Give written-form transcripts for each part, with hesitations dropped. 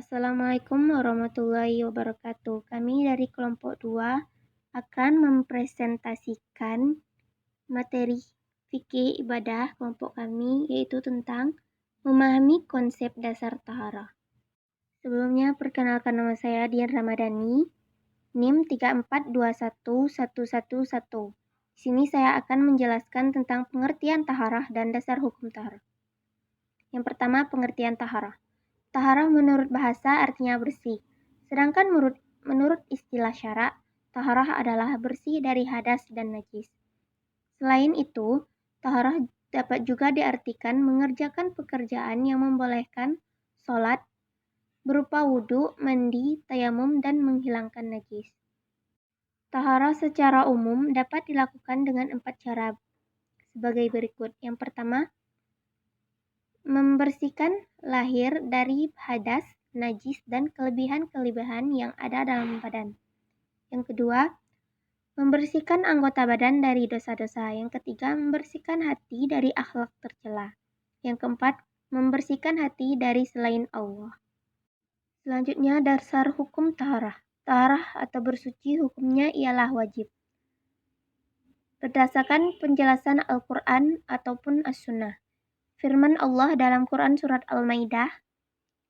Assalamualaikum warahmatullahi wabarakatuh. Kami dari kelompok 2 akan mempresentasikan materi fikih ibadah kelompok kami, yaitu tentang memahami konsep dasar taharah. Sebelumnya, perkenalkan nama saya Dian Ramadhani, NIM 3421111. Di sini saya akan menjelaskan tentang pengertian taharah dan dasar hukum taharah. Yang pertama, pengertian taharah. Taharah menurut bahasa artinya bersih, sedangkan menurut istilah syara, taharah adalah bersih dari hadas dan najis. Selain itu, taharah dapat juga diartikan mengerjakan pekerjaan yang membolehkan sholat, berupa wudhu, mandi, tayamum, dan menghilangkan najis. Taharah secara umum dapat dilakukan dengan 4 cara sebagai berikut. Yang pertama, membersihkan lahir dari hadas, najis, dan kelebihan-kelebihan yang ada dalam badan. Yang kedua, membersihkan anggota badan dari dosa-dosa. Yang ketiga, membersihkan hati dari akhlak tercela. Yang keempat, membersihkan hati dari selain Allah. Selanjutnya, dasar hukum taharah. Taharah atau bersuci hukumnya ialah wajib. Berdasarkan penjelasan Al-Quran ataupun As-Sunnah. Firman Allah dalam Quran Surat Al-Maidah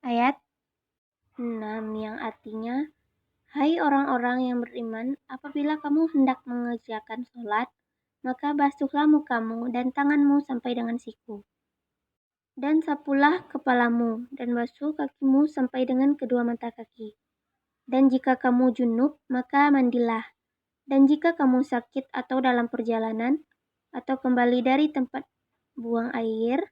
ayat 6 yang artinya, hai orang-orang yang beriman, apabila kamu hendak mengerjakan sholat, maka basuhlah mukamu dan tanganmu sampai dengan siku. Dan sapulah kepalamu dan basuh kakimu sampai dengan kedua mata kaki. Dan jika kamu junub, maka mandilah. Dan jika kamu sakit atau dalam perjalanan, atau kembali dari tempat buang air,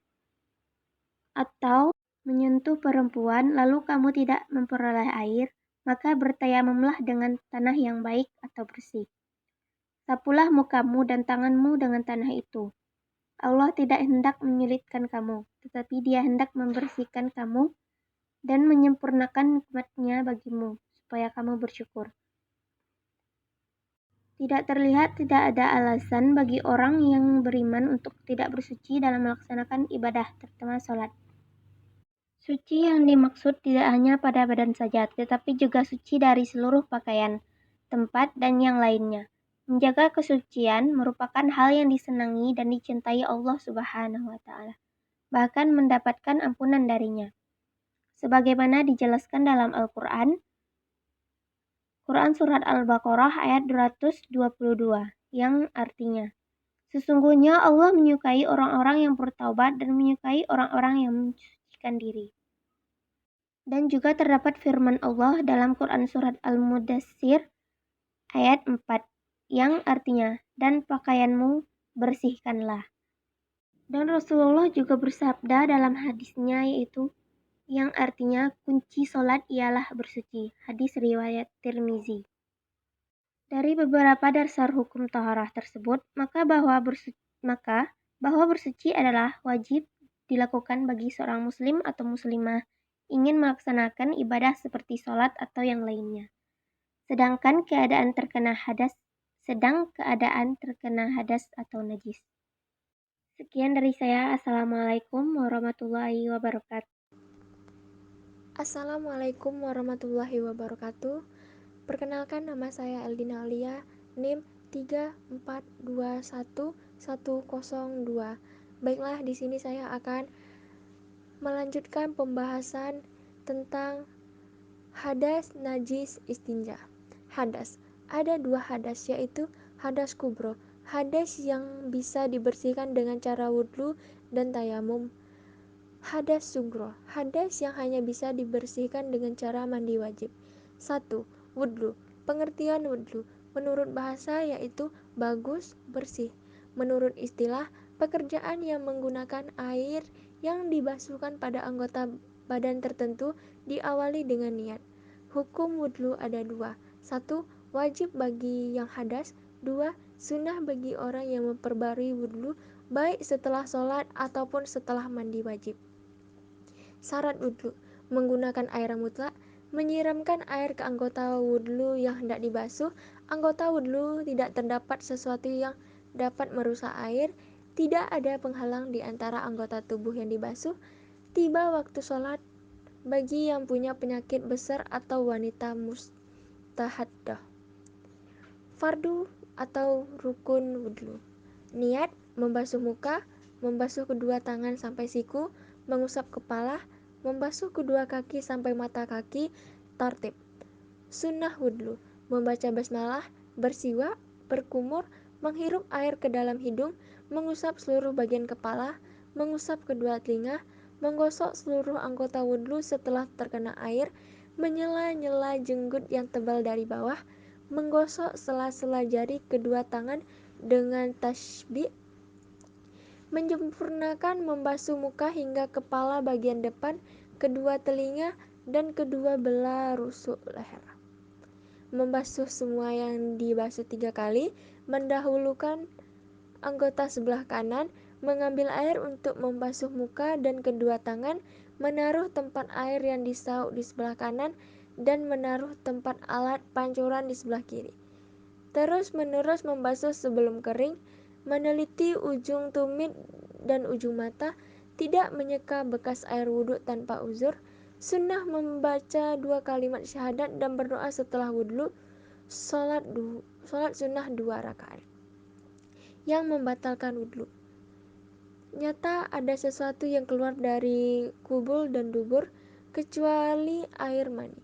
atau menyentuh perempuan lalu kamu tidak memperoleh air, maka bertayamumlah dengan tanah yang baik atau bersih. Sapulah mukamu dan tanganmu dengan tanah itu. Allah tidak hendak menyulitkan kamu, tetapi Dia hendak membersihkan kamu dan menyempurnakan nikmat-Nya bagimu, supaya kamu bersyukur. Tidak terlihat tidak ada alasan bagi orang yang beriman untuk tidak bersuci dalam melaksanakan ibadah, terutama sholat. Suci yang dimaksud tidak hanya pada badan saja, tetapi juga suci dari seluruh pakaian, tempat, dan yang lainnya. Menjaga kesucian merupakan hal yang disenangi dan dicintai Allah Subhanahu wa Ta'ala, bahkan mendapatkan ampunan darinya. Sebagaimana dijelaskan dalam Al-Quran, Quran Surat Al-Baqarah ayat 222, yang artinya, sesungguhnya Allah menyukai orang-orang yang bertaubat dan menyukai orang-orang yang mensucikan diri. Dan juga terdapat firman Allah dalam Quran Surat Al-Mudassir ayat 4 yang artinya, dan pakaianmu bersihkanlah. Dan Rasulullah juga bersabda dalam hadisnya yaitu yang artinya kunci sholat ialah bersuci. Hadis riwayat Tirmizi. Dari beberapa dasar hukum taharah tersebut, maka bahwa bersuci adalah wajib dilakukan bagi seorang muslim atau muslimah ingin melaksanakan ibadah seperti sholat atau yang lainnya. Sedang keadaan terkena hadas atau najis. Sekian dari saya. Assalamualaikum warahmatullahi wabarakatuh. Assalamualaikum warahmatullahi wabarakatuh. Perkenalkan, nama saya Eldina Alia, NIM 3421102. Baiklah, di sini saya akan melanjutkan pembahasan tentang hadas, najis, istinja. Hadas. Ada 2 hadas, yaitu hadas kubro, hadas yang bisa dibersihkan dengan cara wudhu dan tayamum. Hadas sugro, hadas yang hanya bisa dibersihkan dengan cara mandi wajib. 1. Wudhu. Pengertian wudhu menurut bahasa yaitu bagus, bersih. Menurut istilah, pekerjaan yang menggunakan air yang dibasuhkan pada anggota badan tertentu diawali dengan niat. Hukum wudhu ada 2. 1. Wajib bagi yang hadas. 2. Sunnah bagi orang yang memperbarui wudhu baik setelah sholat ataupun setelah mandi wajib. Syarat wudhu: menggunakan air mutlak, menyiramkan air ke anggota wudhu yang hendak dibasuh. Anggota wudhu tidak terdapat sesuatu yang dapat merusak air, tidak ada penghalang di antara anggota tubuh yang dibasuh. Tiba waktu sholat, bagi yang punya penyakit besar atau wanita mustahaddah. Fardu atau rukun wudhu. Niat membasuh muka, membasuh kedua tangan sampai siku, mengusap kepala, membasuh kedua kaki sampai mata kaki, tartib. Sunnah wudhu, membaca basmalah, bersiwak, berkumur, menghirup air ke dalam hidung, mengusap seluruh bagian kepala, mengusap kedua telinga, menggosok seluruh anggota wudhu setelah terkena air, menyela-nyela jenggot yang tebal dari bawah, menggosok sela-sela jari kedua tangan dengan tasbih, menyempurnakan membasuh muka hingga kepala bagian depan, kedua telinga, dan kedua belah rusuk leher. Membasuh semua yang dibasuh 3 kali, mendahulukan anggota sebelah kanan, mengambil air untuk membasuh muka dan kedua tangan, menaruh tempat air yang disauk di sebelah kanan, dan menaruh tempat alat pancuran di sebelah kiri. Terus menerus membasuh sebelum kering, meneliti ujung tumit dan ujung mata, tidak menyeka bekas air wudhu tanpa uzur, sunnah membaca 2 kalimat syahadat dan berdoa setelah wudhu, sholat sunnah 2 rakaat. Yang membatalkan wudhu. Nyata ada sesuatu yang keluar dari kubul dan dubur, kecuali air mani.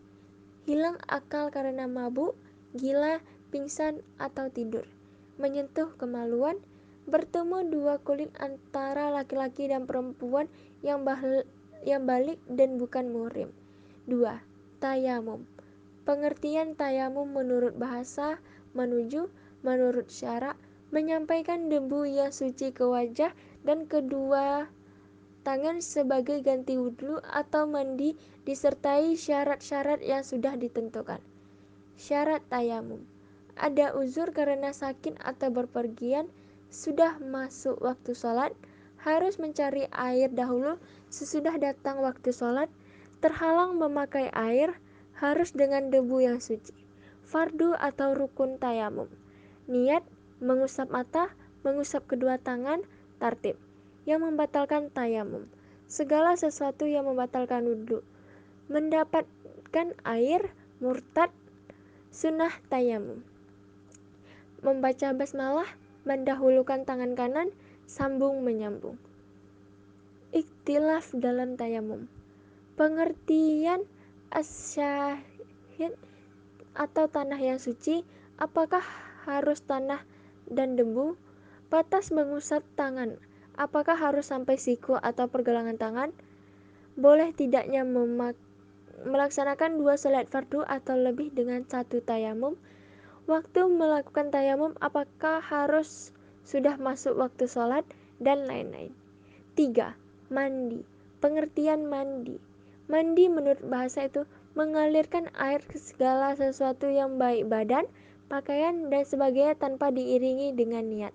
Hilang akal karena mabuk, gila, pingsan, atau tidur. Menyentuh kemaluan, bertemu 2 kulit antara laki-laki dan perempuan yang balik dan bukan muhrim. 2. Tayamum. Pengertian tayamum menurut bahasa, menuju, menurut syarak, menyampaikan debu yang suci ke wajah dan kedua tangan sebagai ganti wudhu atau mandi disertai syarat-syarat yang sudah ditentukan. Syarat tayamum. Ada uzur karena sakit atau berpergian, sudah masuk waktu sholat, harus mencari air dahulu sesudah datang waktu sholat, terhalang memakai air, harus dengan debu yang suci. Fardu atau rukun tayamum. Niat, mengusap mata, mengusap kedua tangan, tartib. Yang membatalkan tayamum. Segala sesuatu yang membatalkan wudhu. Mendapatkan air, murtad, sunnah tayamum. Membaca basmalah, mendahulukan tangan kanan, sambung menyambung. Ikhtilaf dalam tayamum. Pengertian as-syahid atau tanah yang suci, apakah harus tanah dan debu? Batas mengusap tangan, apakah harus sampai siku atau pergelangan tangan? Boleh tidaknya melaksanakan 2 salat fardu atau lebih dengan 1 tayamum? Waktu melakukan tayamum, apakah harus sudah masuk waktu sholat? Dan lain-lain. 3. Mandi. Pengertian mandi. Mandi menurut bahasa itu mengalirkan air ke segala sesuatu yang baik badan, pakaian, dan sebagainya tanpa diiringi dengan niat.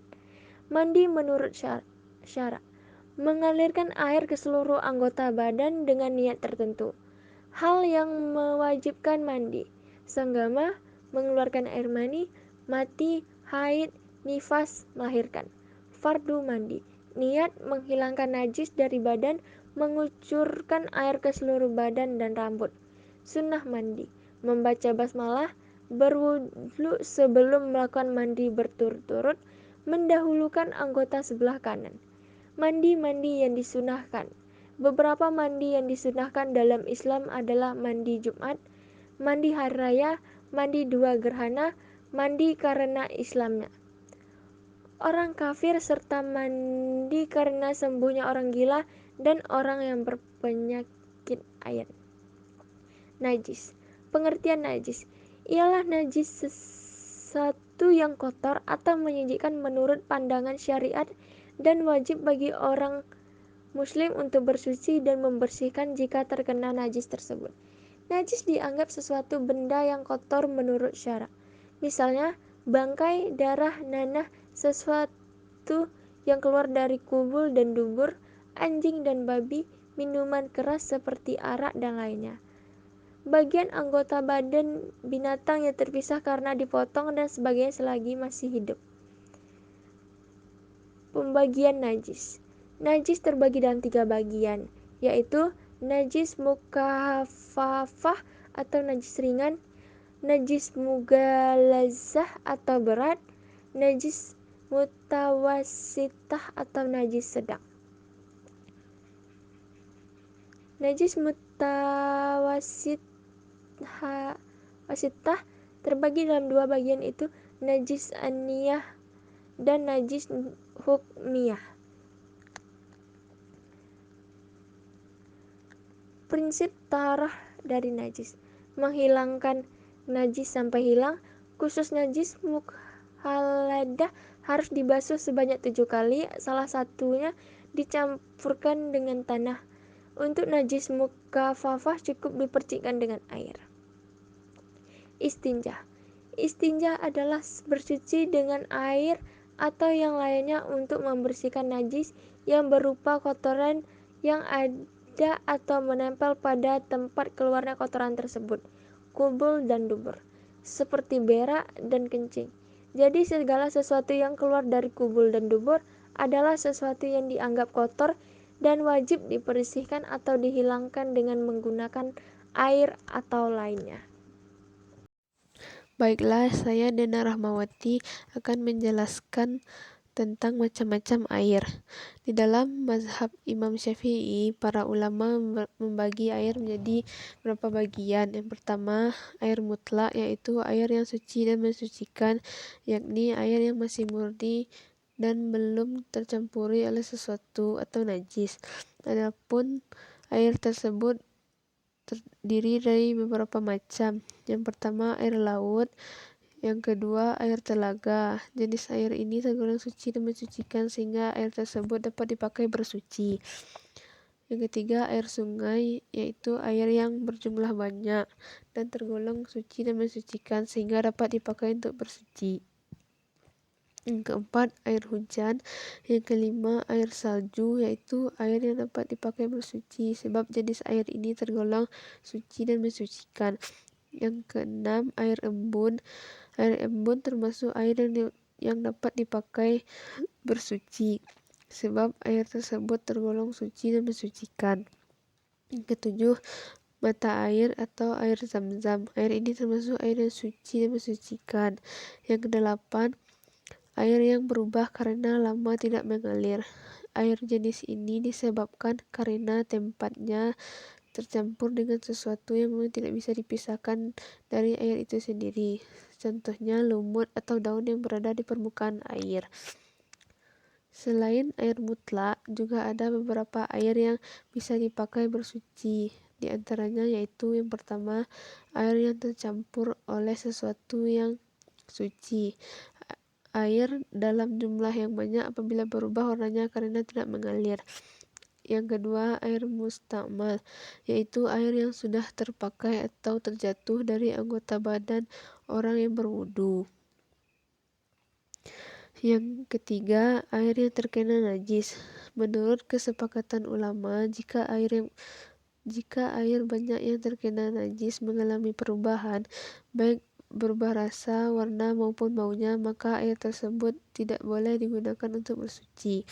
Mandi menurut syarak. Mengalirkan air ke seluruh anggota badan dengan niat tertentu. Hal yang mewajibkan mandi. Senggama, mengeluarkan air mani, mati, haid, nifas, melahirkan. Fardu mandi. Niat menghilangkan najis dari badan, mengucurkan air ke seluruh badan dan rambut. Sunnah mandi. Membaca basmalah, berwudhu sebelum melakukan mandi berturut-turut, mendahulukan anggota sebelah kanan. Mandi-mandi yang disunahkan. Beberapa mandi yang disunahkan dalam Islam adalah mandi Jumat, mandi hari raya, mandi 2 gerhana, mandi karena Islamnya orang kafir, serta mandi karena sembuhnya orang gila dan orang yang berpenyakit ain. Najis. Pengertian najis ialah najis sesuatu yang kotor atau menyejikkan menurut pandangan syariat dan wajib bagi orang muslim untuk bersuci dan membersihkan jika terkena najis tersebut. Najis dianggap sesuatu benda yang kotor menurut syarak. Misalnya, bangkai, darah, nanah, sesuatu yang keluar dari kubul dan dubur, anjing dan babi, minuman keras seperti arak dan lainnya. Bagian anggota badan binatang yang terpisah karena dipotong dan sebagainya selagi masih hidup. Pembagian najis. Najis terbagi dalam 3 bagian, yaitu najis mukhafafah atau najis ringan, najis mughalazah atau berat, najis mutawassitah atau najis sedang. Najis mutawassitah terbagi dalam dua bagian, itu najis aniyah dan najis hukmiyah. Prinsip taharah dari najis: menghilangkan najis sampai hilang. Khusus najis mukhaladah harus dibasuh sebanyak 7 kali, salah satunya dicampurkan dengan tanah. Untuk najis mukhafafah cukup dipercikkan dengan air. Istinja. Istinja adalah bersuci dengan air atau yang lainnya untuk membersihkan najis yang berupa kotoran yang ada atau menempel pada tempat keluarnya kotoran tersebut, kubul dan dubur, seperti berak dan kencing. Jadi segala sesuatu yang keluar dari kubul dan dubur adalah sesuatu yang dianggap kotor dan wajib dibersihkan atau dihilangkan dengan menggunakan air atau lainnya. Baiklah, saya Dena Rahmawati akan menjelaskan tentang macam-macam air. Di dalam mazhab Imam Syafi'i, para ulama membagi air menjadi beberapa bagian. Yang pertama, air mutlak, yaitu air yang suci dan mensucikan, yakni air yang masih murni dan belum tercampuri oleh sesuatu atau najis. Adapun air tersebut terdiri dari beberapa macam. Yang pertama, air laut. Yang kedua, air telaga. Jenis air ini tergolong suci dan mensucikan sehingga air tersebut dapat dipakai bersuci. Yang ketiga, air sungai, yaitu air yang berjumlah banyak dan tergolong suci dan mensucikan sehingga dapat dipakai untuk bersuci. Yang keempat, air hujan. Yang kelima, air salju, yaitu air yang dapat dipakai bersuci sebab jenis air ini tergolong suci dan mensucikan. Yang keenam, air embun. Air embun termasuk air yang dapat dipakai bersuci sebab air tersebut tergolong suci dan mensucikan. Yang ketujuh, mata air atau air zam-zam. Air ini termasuk air yang suci dan mensucikan. Yang kedelapan, air yang berubah karena lama tidak mengalir. Air jenis ini disebabkan karena tempatnya tercampur dengan sesuatu yang memang tidak bisa dipisahkan dari air itu sendiri. Contohnya lumut atau daun yang berada di permukaan air. Selain air mutlak, juga ada beberapa air yang bisa dipakai bersuci. Di antaranya yaitu yang pertama, air yang tercampur oleh sesuatu yang suci. Air dalam jumlah yang banyak apabila berubah warnanya karena tidak mengalir. Yang kedua, air mustamal, yaitu air yang sudah terpakai atau terjatuh dari anggota badan orang yang berwudu. Yang ketiga, air yang terkena najis. Menurut kesepakatan ulama, jika air banyak yang terkena najis mengalami perubahan, baik berubah rasa, warna maupun baunya, maka air tersebut tidak boleh digunakan untuk bersuci.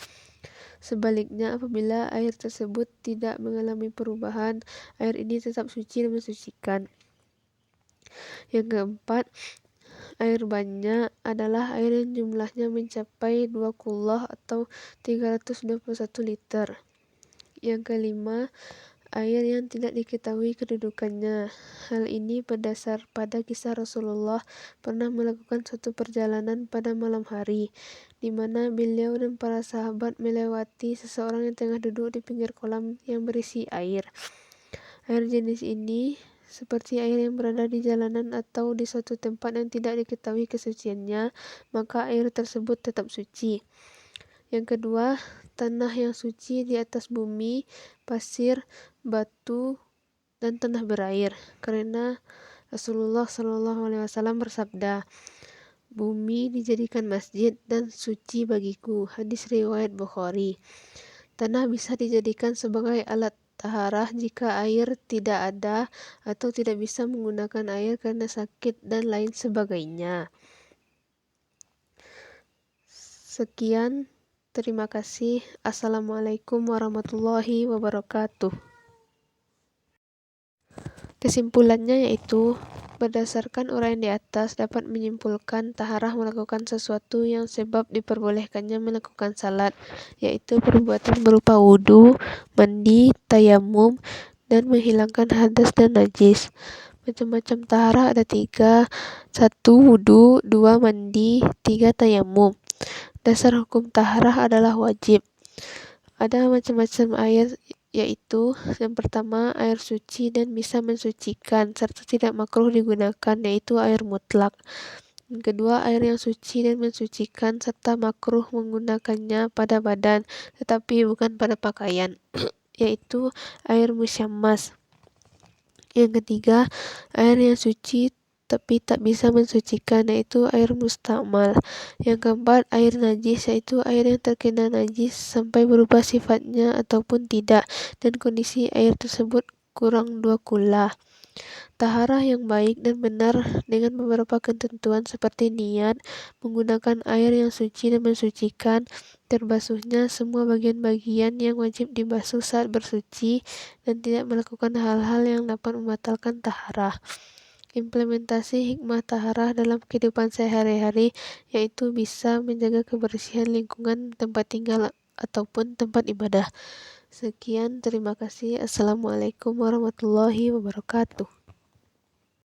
Sebaliknya, apabila air tersebut tidak mengalami perubahan, air ini tetap suci dan mensucikan. Yang keempat, air banyak adalah air yang jumlahnya mencapai 2 kullah atau 321 liter. Yang kelima, air yang tidak diketahui kedudukannya. Hal ini berdasar pada kisah Rasulullah pernah melakukan suatu perjalanan pada malam hari, di mana beliau dan para sahabat melewati seseorang yang tengah duduk di pinggir kolam yang berisi air. Air jenis ini seperti air yang berada di jalanan atau di suatu tempat yang tidak diketahui kesuciannya, maka air tersebut tetap suci. Yang kedua, tanah yang suci di atas bumi, pasir, batu, dan tanah berair. Karena Rasulullah SAW bersabda, "Bumi dijadikan masjid dan suci bagiku." Hadis riwayat Bukhari. Tanah bisa dijadikan sebagai alat taharah jika air tidak ada atau tidak bisa menggunakan air karena sakit dan lain sebagainya. Sekian. Terima kasih. Assalamualaikum warahmatullahi wabarakatuh. Kesimpulannya yaitu, berdasarkan uraian di atas dapat menyimpulkan taharah melakukan sesuatu yang sebab diperbolehkannya melakukan salat, yaitu perbuatan berupa wudu, mandi, tayamum, dan menghilangkan hadas dan najis. Macam-macam taharah ada 3: 1 wudu, 2 mandi, 3 tayamum. Dasar hukum taharah adalah wajib. Ada macam-macam air, yaitu yang pertama air suci dan bisa mensucikan serta tidak makruh digunakan, yaitu air mutlak. Yang kedua, air yang suci dan mensucikan serta makruh menggunakannya pada badan tetapi bukan pada pakaian, yaitu air musyammas. Yang ketiga, air yang suci tapi tak bisa mensucikan, yaitu air mustamal. Yang keempat, air najis, yaitu air yang terkena najis sampai berubah sifatnya ataupun tidak, dan kondisi air tersebut kurang 2 kula. Taharah yang baik dan benar dengan beberapa ketentuan seperti niat, menggunakan air yang suci dan mensucikan, terbasuhnya semua bagian-bagian yang wajib dibasuh saat bersuci, dan tidak melakukan hal-hal yang dapat membatalkan taharah. Implementasi hikmah taharah dalam kehidupan sehari-hari, yaitu bisa menjaga kebersihan lingkungan tempat tinggal ataupun tempat ibadah. Sekian, terima kasih. Assalamualaikum warahmatullahi wabarakatuh.